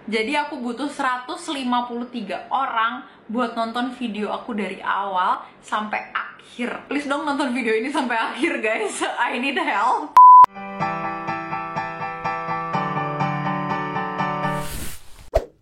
Jadi aku butuh 153 orang buat nonton video aku dari awal sampai akhir. Please dong nonton video ini sampai akhir guys. I need help.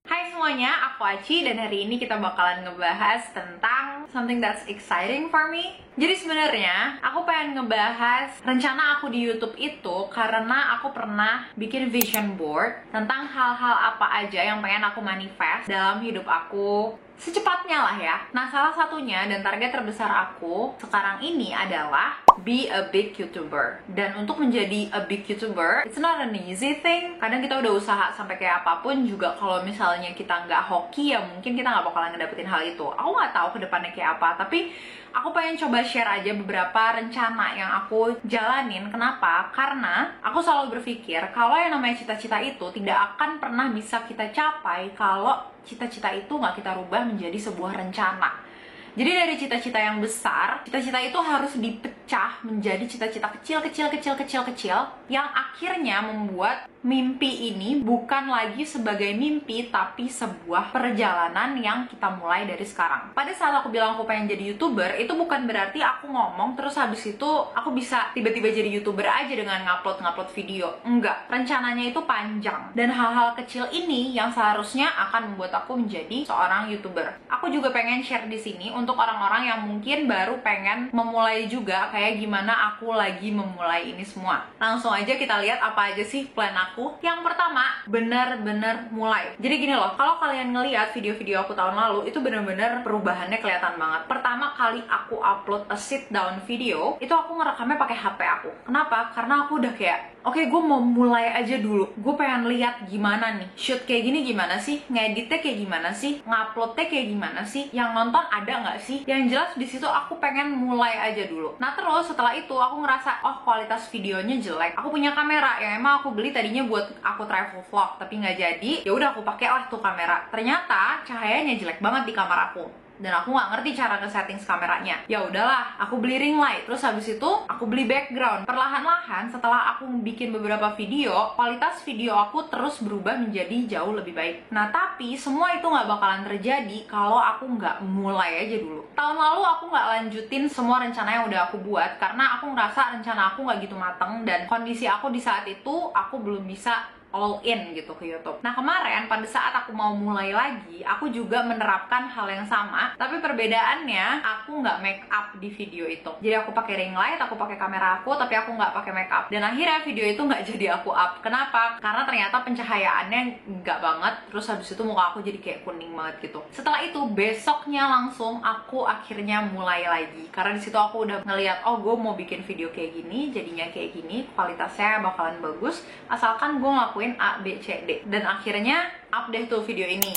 Hai semuanya, aku Aci dan hari ini kita bakalan ngebahas tentang something that's exciting for me. Jadi sebenarnya aku pengen ngebahas rencana aku di YouTube itu karena aku pernah bikin vision board tentang hal-hal apa aja yang pengen aku manifest dalam hidup aku secepatnya lah ya. Nah, salah satunya dan target terbesar aku sekarang ini adalah be a big YouTuber. Dan untuk menjadi a big YouTuber, it's not an easy thing. Kadang kita udah usaha sampai kayak apapun juga, kalau misalnya kita nggak hoki ya mungkin kita nggak bakalan ngedapetin hal itu. Aku nggak tahu kedepannya kayak apa, tapi aku pengen coba share aja beberapa rencana yang aku jalanin. Kenapa? Karena aku selalu berpikir kalau yang namanya cita-cita itu tidak akan pernah bisa kita capai kalau cita-cita itu nggak kita rubah menjadi sebuah rencana. Jadi dari cita-cita yang besar, cita-cita itu harus dipecah menjadi cita-cita kecil yang akhirnya membuat mimpi ini bukan lagi sebagai mimpi tapi sebuah perjalanan yang kita mulai dari sekarang. Pada saat aku bilang aku pengen jadi YouTuber, itu bukan berarti aku ngomong terus habis itu aku bisa tiba-tiba jadi YouTuber aja dengan ngupload video. Enggak, rencananya itu panjang. Dan hal-hal kecil ini yang seharusnya akan membuat aku menjadi seorang YouTuber. Aku juga pengen share di sini untuk orang-orang yang mungkin baru pengen memulai juga kayak gimana aku lagi memulai ini semua. Langsung aja kita lihat apa aja sih plan aku. Yang pertama, bener-bener mulai. Jadi gini loh, kalau kalian ngeliat video-video aku tahun lalu, itu bener-bener perubahannya kelihatan banget. Pertama kali aku upload a sit down video, itu aku ngerekamnya pakai HP aku. Kenapa? Karena aku udah kayak, oke, gue mau mulai aja dulu. Gue pengen lihat gimana nih, shoot kayak gini gimana sih, ngeditnya kayak gimana sih, nguploadnya kayak gimana sih, yang nonton ada nggak sih? Yang jelas di situ aku pengen mulai aja dulu. Nah terus setelah itu aku ngerasa, oh kualitas videonya jelek. Aku punya kamera yang emang aku beli tadinya buat aku travel vlog tapi nggak jadi. Ya udah aku pakai lah tuh kamera. Ternyata cahayanya jelek banget di kamar aku. Dan aku nggak ngerti cara nge-settings kameranya. Ya udahlah, aku beli ring light. Terus habis itu aku beli background. Perlahan-lahan setelah aku bikin beberapa video, kualitas video aku terus berubah menjadi jauh lebih baik. Nah tapi semua itu nggak bakalan terjadi kalau aku nggak mulai aja dulu. Tahun lalu aku nggak lanjutin semua rencana yang udah aku buat karena aku ngerasa rencana aku nggak gitu mateng dan kondisi aku di saat itu aku belum bisa all in gitu ke YouTube. Nah kemarin pada saat aku mau mulai lagi, aku juga menerapkan hal yang sama, tapi perbedaannya aku nggak make up di video itu. Jadi aku pakai ring light, aku pakai kamera aku, tapi aku nggak pakai make up. Dan akhirnya video itu nggak jadi aku up. Kenapa? Karena ternyata pencahayaannya nggak banget. Terus habis itu muka aku jadi kayak kuning banget gitu. Setelah itu besoknya langsung aku akhirnya mulai lagi. Karena di situ aku udah ngeliat, oh gue mau bikin video kayak gini, jadinya kayak gini, kualitasnya bakalan bagus. Asalkan gue ngelakuin A, B, C, D. Dan akhirnya update tuh video ini.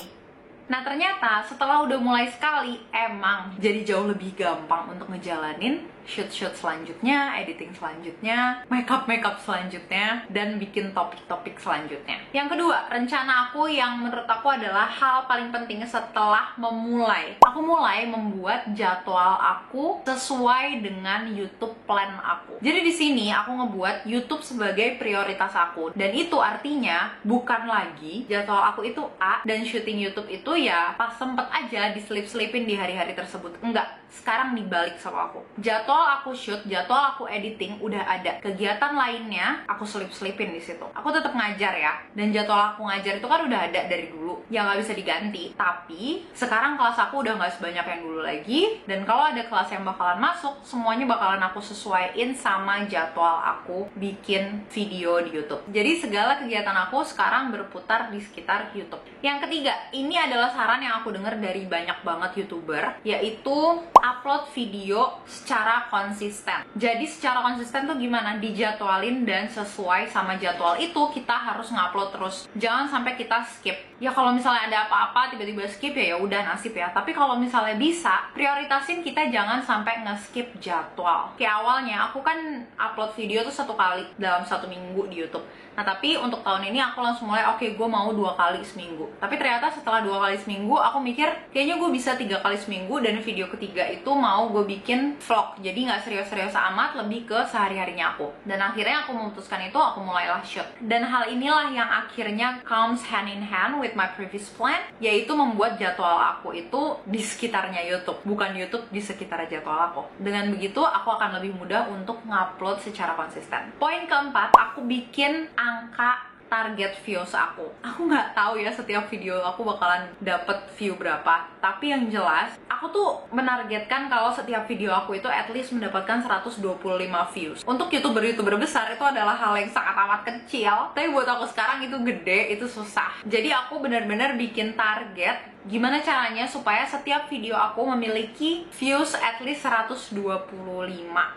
Nah ternyata setelah udah mulai sekali, emang jadi jauh lebih gampang untuk ngejalanin shoot selanjutnya, editing selanjutnya, makeup selanjutnya, dan bikin topik selanjutnya. Yang kedua, rencana aku yang menurut aku adalah hal paling penting setelah memulai. Aku mulai membuat jadwal aku sesuai dengan YouTube plan aku. Jadi di sini aku ngebuat YouTube sebagai prioritas aku, dan itu artinya bukan lagi jadwal aku itu A dan syuting YouTube itu ya pas sempet aja diselip-selipin di hari-hari tersebut. Enggak, sekarang dibalik sama aku. Jadwal aku shoot, jadwal aku editing udah ada. Kegiatan lainnya aku selip-selipin di situ. Aku tetap ngajar ya, dan jadwal aku ngajar itu kan udah ada dari dulu, yang nggak bisa diganti. Tapi sekarang kelas aku udah nggak sebanyak yang dulu lagi, dan kalau ada kelas yang bakalan masuk, semuanya bakalan aku sesuaiin sama jadwal aku bikin video di YouTube. Jadi segala kegiatan aku sekarang berputar di sekitar YouTube. Yang ketiga, ini adalah saran yang aku dengar dari banyak banget YouTuber, yaitu upload video secara konsisten. Jadi secara konsisten tuh gimana? Dijadwalin dan sesuai sama jadwal itu kita harus ngupload terus. Jangan sampai kita skip. Ya kalau misalnya ada apa-apa tiba-tiba skip ya udah nasib ya. Tapi kalau misalnya bisa, prioritasin kita jangan sampai nge-skip jadwal. Kayak awalnya aku kan upload video tuh 1 kali dalam 1 minggu di YouTube. Nah tapi untuk tahun ini aku langsung mulai, oke, gue mau 2 kali seminggu. Tapi ternyata setelah 2 kali seminggu aku mikir kayaknya gue bisa 3 kali seminggu, dan video ketiga itu mau gue bikin vlog. Jadi nggak serius-serius amat, lebih ke sehari-harinya aku. Dan akhirnya aku memutuskan itu, aku mulailah shoot. Dan hal inilah yang akhirnya comes hand in hand with my previous plan, yaitu membuat jadwal aku itu di sekitarnya YouTube, bukan YouTube di sekitar jadwal aku. Dengan begitu, aku akan lebih mudah untuk ngupload secara konsisten. Poin keempat, aku bikin angka target views aku. Aku nggak tahu ya setiap video aku bakalan dapet view berapa. Tapi yang jelas, aku tuh menargetkan kalau setiap video aku itu at least mendapatkan 125 views. Untuk YouTuber-YouTuber besar itu adalah hal yang sangat amat kecil. Tapi buat aku sekarang itu gede, itu susah. Jadi aku benar-benar bikin target gimana caranya supaya setiap video aku memiliki views at least 125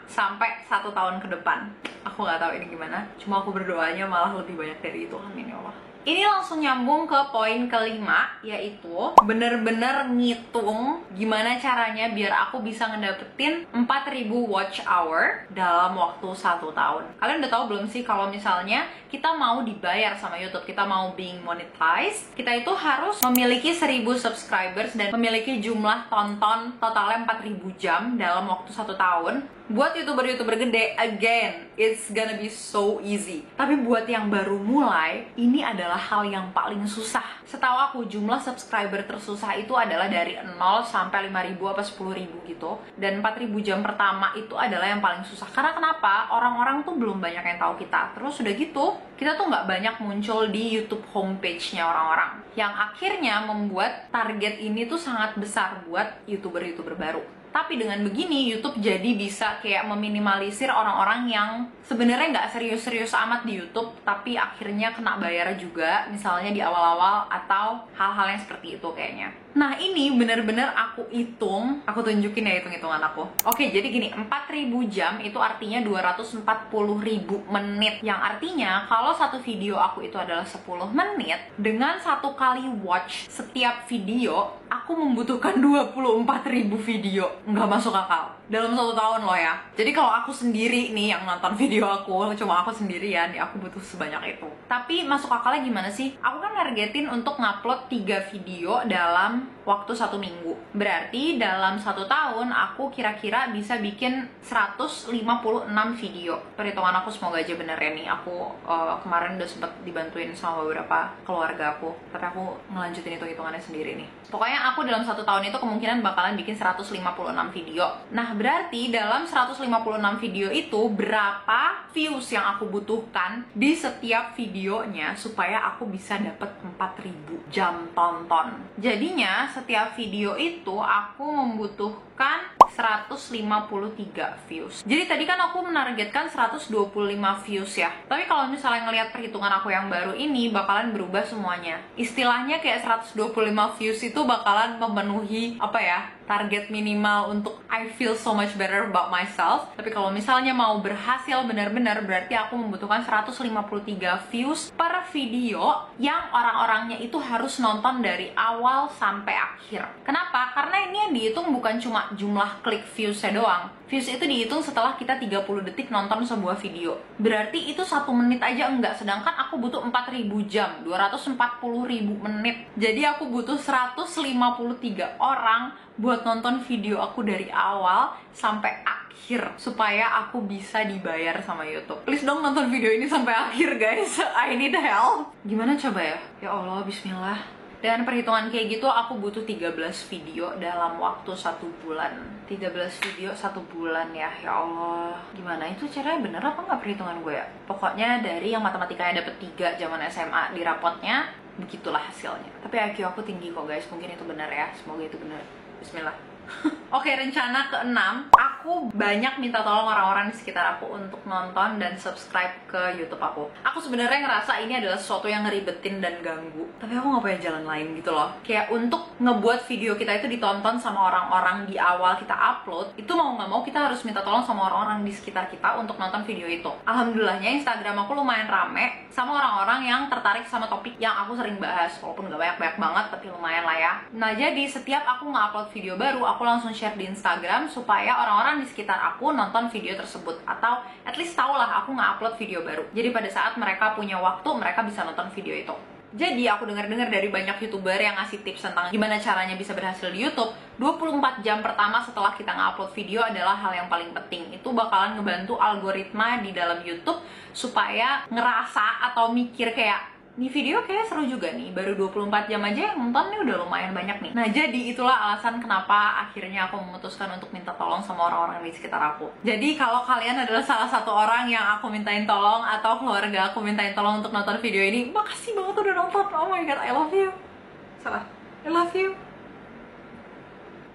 sampai 1 tahun ke depan. Aku nggak tahu ini gimana, cuma aku berdoanya malah lebih banyak dari itu. Amin ya Allah. Ini langsung nyambung ke poin kelima, yaitu bener-bener ngitung gimana caranya biar aku bisa ngedapetin 4.000 watch hour dalam waktu 1 tahun. Kalian udah tahu belum sih kalau misalnya kita mau dibayar sama YouTube, kita mau being monetized, kita itu harus memiliki 1.000 subscribers dan memiliki jumlah tonton totalnya 4.000 jam dalam waktu 1 tahun. Buat YouTuber-YouTuber gede, again, it's gonna be so easy. Tapi buat yang baru mulai, ini adalah hal yang paling susah. Setahu aku, jumlah subscriber tersusah itu adalah dari 0 sampai 5.000 apa 10.000 gitu. Dan 4.000 jam pertama itu adalah yang paling susah. Karena kenapa? Orang-orang tuh belum banyak yang tahu kita. Terus udah gitu, kita tuh nggak banyak muncul di YouTube homepage-nya orang-orang. Yang akhirnya membuat target ini tuh sangat besar buat YouTuber-YouTuber baru. Tapi dengan begini, YouTube jadi bisa kayak meminimalisir orang-orang yang sebenarnya nggak serius-serius amat di YouTube, tapi akhirnya kena bayar juga, misalnya di awal-awal atau hal-hal yang seperti itu kayaknya. Nah ini bener-bener aku hitung, aku tunjukin ya hitung-hitungan aku. Oke, jadi gini, 4.000 jam itu artinya 240.000 menit. Yang artinya kalau satu video aku itu adalah 10 menit, dengan 1 kali watch setiap video, aku membutuhkan 24.000 video. Nggak masuk akal. Dalam 1 tahun loh ya. Jadi kalau aku sendiri nih yang nonton video aku, cuma aku sendirian, ya aku butuh sebanyak itu. Tapi masuk akalnya gimana sih? Aku kan nargetin untuk ngupload 3 video dalam waktu 1 minggu. Berarti dalam 1 tahun aku kira-kira bisa bikin 156 video. Perhitungan aku semoga aja bener ya nih. Aku kemarin udah sempet dibantuin sama beberapa keluarga aku, tapi aku ngelanjutin hitung-hitungannya sendiri nih. Pokoknya aku dalam 1 tahun itu kemungkinan bakalan bikin 156 video. Nah berarti dalam 156 video itu berapa views yang aku butuhkan di setiap videonya supaya aku bisa dapet 4.000 jam tonton. Jadinya setiap video itu aku membutuhkan 153 views. Jadi tadi kan aku menargetkan 125 views ya. Tapi kalau misalnya ngelihat perhitungan aku yang baru ini bakalan berubah semuanya. Istilahnya kayak 125 views itu bakalan memenuhi apa ya? Target minimal untuk I feel so much better about myself. Tapi kalau misalnya mau berhasil benar-benar berarti aku membutuhkan 153 views per video yang orang-orangnya itu harus nonton dari awal sampai akhir. Kenapa? Karena ini yang dihitung bukan cuma jumlah klik viewsnya doang. Views itu dihitung setelah kita 30 detik nonton sebuah video. Berarti itu 1 menit aja enggak. Sedangkan aku butuh 4.000 jam, 240.000 menit. Jadi aku butuh 153 orang buat nonton video aku dari awal sampai akhir supaya aku bisa dibayar sama YouTube. Please dong nonton video ini sampai akhir guys. I need help. Gimana coba ya? Ya Allah, bismillah. Dengan perhitungan kayak gitu aku butuh 13 video dalam waktu 1 bulan. 13 video 1 bulan ya. Ya Allah, gimana itu caranya, bener apa nggak perhitungan gue ya? Pokoknya dari yang matematikanya dapet 3 zaman SMA di rapotnya, begitulah hasilnya. Tapi IQ aku tinggi kok guys, mungkin itu benar ya. Semoga itu benar. Bismillah. Oke, rencana ke-6, aku banyak minta tolong orang-orang di sekitar aku untuk nonton dan subscribe ke YouTube aku. Aku sebenarnya ngerasa ini adalah sesuatu yang ngeribetin dan ganggu, tapi aku nggak punya jalan lain gitu loh. Kayak untuk ngebuat video kita itu ditonton sama orang-orang di awal kita upload, itu mau nggak mau kita harus minta tolong sama orang-orang di sekitar kita untuk nonton video itu. Alhamdulillahnya Instagram aku lumayan rame sama orang-orang yang tertarik sama topik yang aku sering bahas, walaupun nggak banyak-banyak banget, tapi lumayan lah ya. Nah jadi setiap aku nge-upload video baru, aku langsung share di Instagram supaya orang-orang di sekitar aku nonton video tersebut, atau at least tau lah aku nge-upload video baru. Jadi pada saat mereka punya waktu, mereka bisa nonton video itu. Jadi aku dengar-dengar dari banyak YouTuber yang ngasih tips tentang gimana caranya bisa berhasil di YouTube. 24 jam pertama setelah kita nge-upload video adalah hal yang paling penting. Itu bakalan ngebantu algoritma di dalam YouTube supaya ngerasa atau mikir kayak, nih video kayak seru juga nih, baru 24 jam aja yang nonton nih udah lumayan banyak nih. Nah, jadi itulah alasan kenapa akhirnya aku memutuskan untuk minta tolong sama orang-orang di sekitar aku. Jadi kalau kalian adalah salah satu orang yang aku mintain tolong atau keluarga aku mintain tolong untuk nonton video ini, makasih banget udah nonton. Oh my god, I love you. Salah, I love you.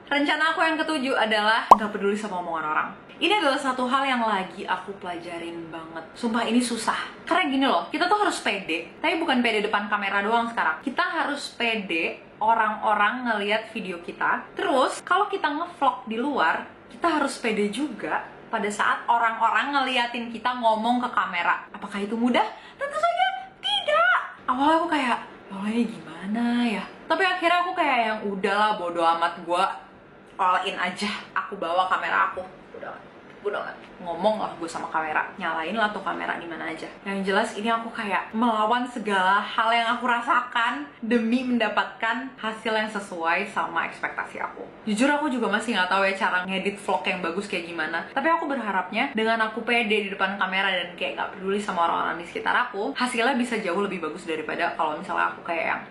Rencana aku yang ketujuh adalah gak peduli sama omongan orang. Ini adalah satu hal yang lagi aku pelajarin banget. Sumpah ini susah. Karena gini loh, kita tuh harus pede. Tapi bukan pede depan kamera doang sekarang. Kita harus pede orang-orang ngelihat video kita. Terus, kalau kita ngevlog di luar, kita harus pede juga pada saat orang-orang ngeliatin kita ngomong ke kamera. Apakah itu mudah? Tentu saja tidak. Awalnya aku kayak, ini gimana ya? Tapi akhirnya aku kayak yang udahlah, bodo amat, gue all in aja. Aku bawa kamera aku. Udah ngomong lah gue sama kamera, nyalain lah tuh kamera di mana aja. Yang jelas ini aku kayak melawan segala hal yang aku rasakan demi mendapatkan hasil yang sesuai sama ekspektasi aku. Jujur aku juga masih nggak tahu ya cara ngedit vlog yang bagus kayak gimana. Tapi aku berharapnya dengan aku pede di depan kamera dan kayak nggak peduli sama orang-orang di sekitar aku, hasilnya bisa jauh lebih bagus daripada kalau misalnya aku kayak yang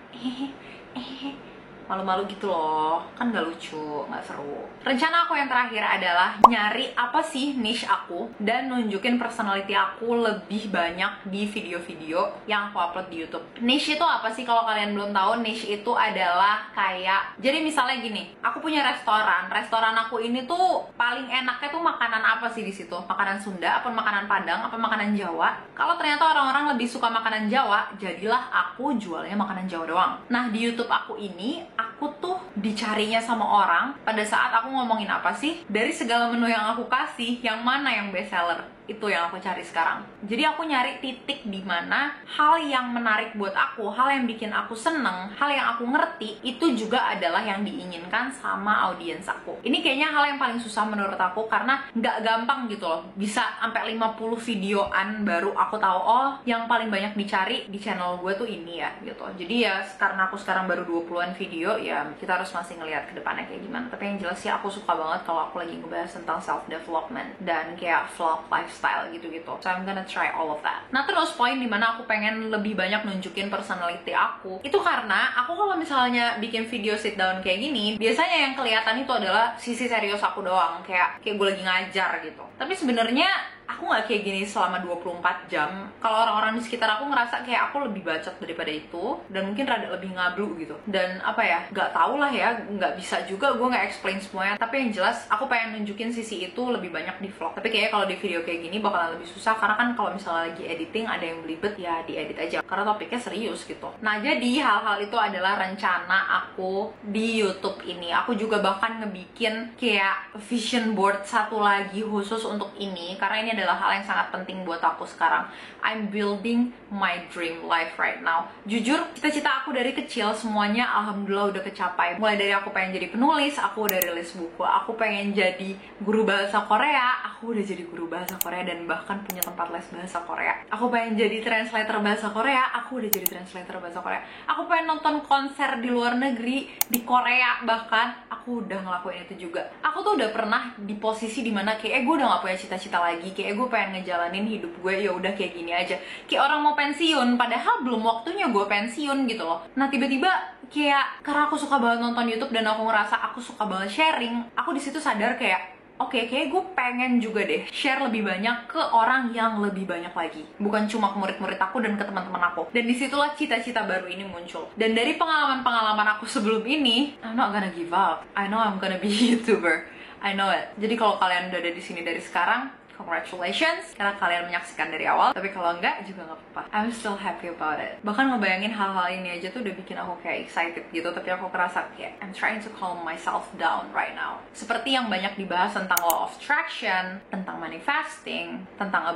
malu-malu gitu loh, kan gak lucu, gak seru. Rencana aku yang terakhir adalah nyari apa sih niche aku dan nunjukin personality aku lebih banyak di video-video yang aku upload di YouTube. Niche itu apa sih? Kalau kalian belum tahu, niche itu adalah kayak, jadi misalnya gini, aku punya restoran aku ini tuh paling enaknya tuh makanan apa sih di situ? Makanan Sunda, apa makanan Padang, apa makanan Jawa? Kalau ternyata orang-orang lebih suka makanan Jawa, jadilah aku jualnya makanan Jawa doang. Nah, di YouTube aku ini aku tuh dicarinya sama orang pada saat aku ngomongin apa sih dari segala menu yang aku kasih, yang mana yang best seller. Itu yang aku cari sekarang. Jadi aku nyari titik di mana hal yang menarik buat aku, hal yang bikin aku seneng, hal yang aku ngerti, itu juga adalah yang diinginkan sama audiens aku. Ini kayaknya hal yang paling susah menurut aku karena nggak gampang gitu loh. Bisa sampai 50 videoan baru aku tahu, oh yang paling banyak dicari di channel gue tuh ini ya gitu. Jadi ya karena aku sekarang baru 20-an video, ya kita harus masih ngelihat ke depannya kayak gimana. Tapi yang jelas sih aku suka banget kalau aku lagi ngebahas tentang self-development dan kayak vlog lifestyle gitu-gitu. So I'm gonna try all of that. Nah terus poin dimana aku pengen lebih banyak nunjukin personality aku, itu karena aku kalau misalnya bikin video sit down kayak gini, biasanya yang kelihatan itu adalah sisi serius aku doang, kayak gue lagi ngajar gitu. Tapi sebenarnya aku nggak kayak gini selama 24 jam. Kalau orang-orang di sekitar aku ngerasa kayak aku lebih bacot daripada itu, dan mungkin rada lebih ngablu gitu. Dan apa ya, nggak tau lah ya, nggak bisa juga gue nggak explain semuanya. Tapi yang jelas aku pengen nunjukin sisi itu lebih banyak di vlog. Tapi kayaknya kalau di video kayak gini bakalan lebih susah, karena kan kalau misalnya lagi editing ada yang belibet, ya diedit aja karena topiknya serius gitu. Nah jadi hal-hal itu adalah rencana aku di YouTube ini. Aku juga bahkan ngebikin kayak vision board satu lagi khusus untuk ini, karena ini adalah hal yang sangat penting buat aku sekarang. I'm building my dream life right now. Jujur, cita-cita aku dari kecil semuanya alhamdulillah udah kecapai. Mulai dari aku pengen jadi penulis, aku udah rilis buku. Aku pengen jadi guru bahasa Korea, aku udah jadi guru bahasa Korea dan bahkan punya tempat les bahasa Korea. Aku pengen jadi translator bahasa Korea, aku udah jadi translator bahasa Korea. Aku pengen nonton konser di luar negeri, di Korea bahkan, aku udah ngelakuin itu juga. Aku tuh udah pernah di posisi dimana kayak gue udah gak punya cita-cita lagi, kayak gue pengen ngejalanin hidup gue ya udah kayak gini aja, kayak orang mau pensiun padahal belum waktunya gue pensiun gitu loh. Nah tiba-tiba kayak karena aku suka banget nonton YouTube dan aku ngerasa aku suka banget sharing, aku di situ sadar kayak oke, kayak gue pengen juga deh share lebih banyak ke orang yang lebih banyak lagi, bukan cuma ke murid-murid aku dan ke teman-teman aku. Dan disitulah cita-cita baru ini muncul. Dan dari pengalaman-pengalaman aku sebelum ini, I'm not gonna give up. I know I'm gonna be YouTuber. I know it. Jadi kalau kalian udah ada di sini dari sekarang, congratulations, karena kalian menyaksikan dari awal. Tapi kalau enggak juga nggak apa-apa. I'm still happy about it. Bahkan ngebayangin hal-hal ini aja tuh udah bikin aku kayak excited gitu. Tapi aku kerasa kayak I'm trying to calm myself down right now. Seperti yang banyak dibahas tentang law of attraction, tentang manifesting, tentang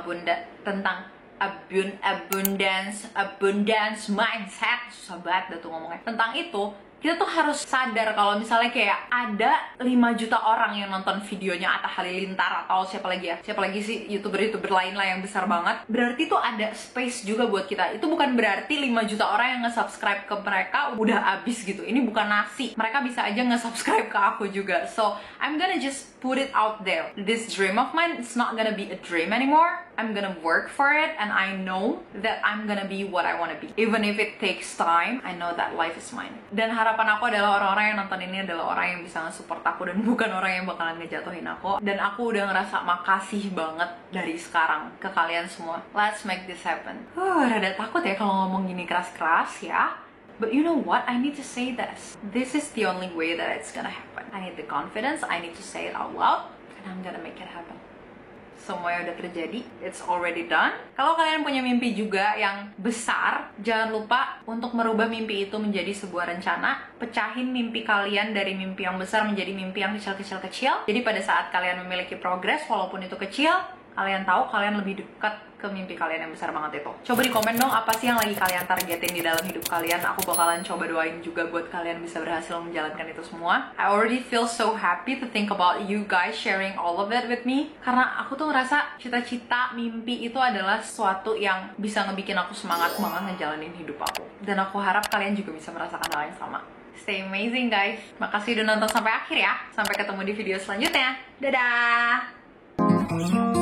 abundance mindset, susah banget dah tuh ngomongnya. Tentang itu kita tuh harus sadar kalau misalnya kayak ada 5 juta orang yang nonton videonya Atta Halilintar atau siapa lagi sih youtuber lain lah yang besar banget, berarti tuh ada space juga buat kita. Itu bukan berarti 5 juta orang yang nge-subscribe ke mereka udah abis gitu. Ini bukan nasi, mereka bisa aja nge-subscribe ke aku juga. So I'm gonna just put it out there, this dream of mine, it's not gonna be a dream anymore. I'm gonna work for it, and I know that I'm gonna be what I wanna be. Even if it takes time, I know that life is mine. Dan harapan aku adalah orang-orang yang nonton ini adalah orang yang bisa nge-support aku dan bukan orang yang bakalan ngejatuhin aku. Dan aku udah ngerasa makasih banget dari sekarang ke kalian semua. Let's make this happen. Rada takut ya kalau ngomong gini keras-keras ya. But you know what? I need to say this. This is the only way that it's gonna happen. I need the confidence, I need to say it out loud, and I'm gonna make it happen. Semuanya udah terjadi, it's already done. Kalau kalian punya mimpi juga yang besar, jangan lupa untuk merubah mimpi itu menjadi sebuah rencana. Pecahin mimpi kalian dari mimpi yang besar menjadi mimpi yang kecil-kecil. Jadi pada saat kalian memiliki progres, walaupun itu kecil, kalian tahu kalian lebih dekat ke mimpi kalian yang besar banget itu. Coba di komen dong apa sih yang lagi kalian targetin di dalam hidup kalian. Aku bakalan coba doain juga buat kalian bisa berhasil menjalankan itu semua. I already feel so happy to think about you guys sharing all of it with me. Karena aku tuh ngerasa cita-cita, mimpi itu adalah sesuatu yang bisa ngebikin aku semangat banget ngejalanin hidup aku. Dan aku harap kalian juga bisa merasakan hal yang sama. Stay amazing guys. Makasih udah nonton sampai akhir ya. Sampai ketemu di video selanjutnya. Dadah!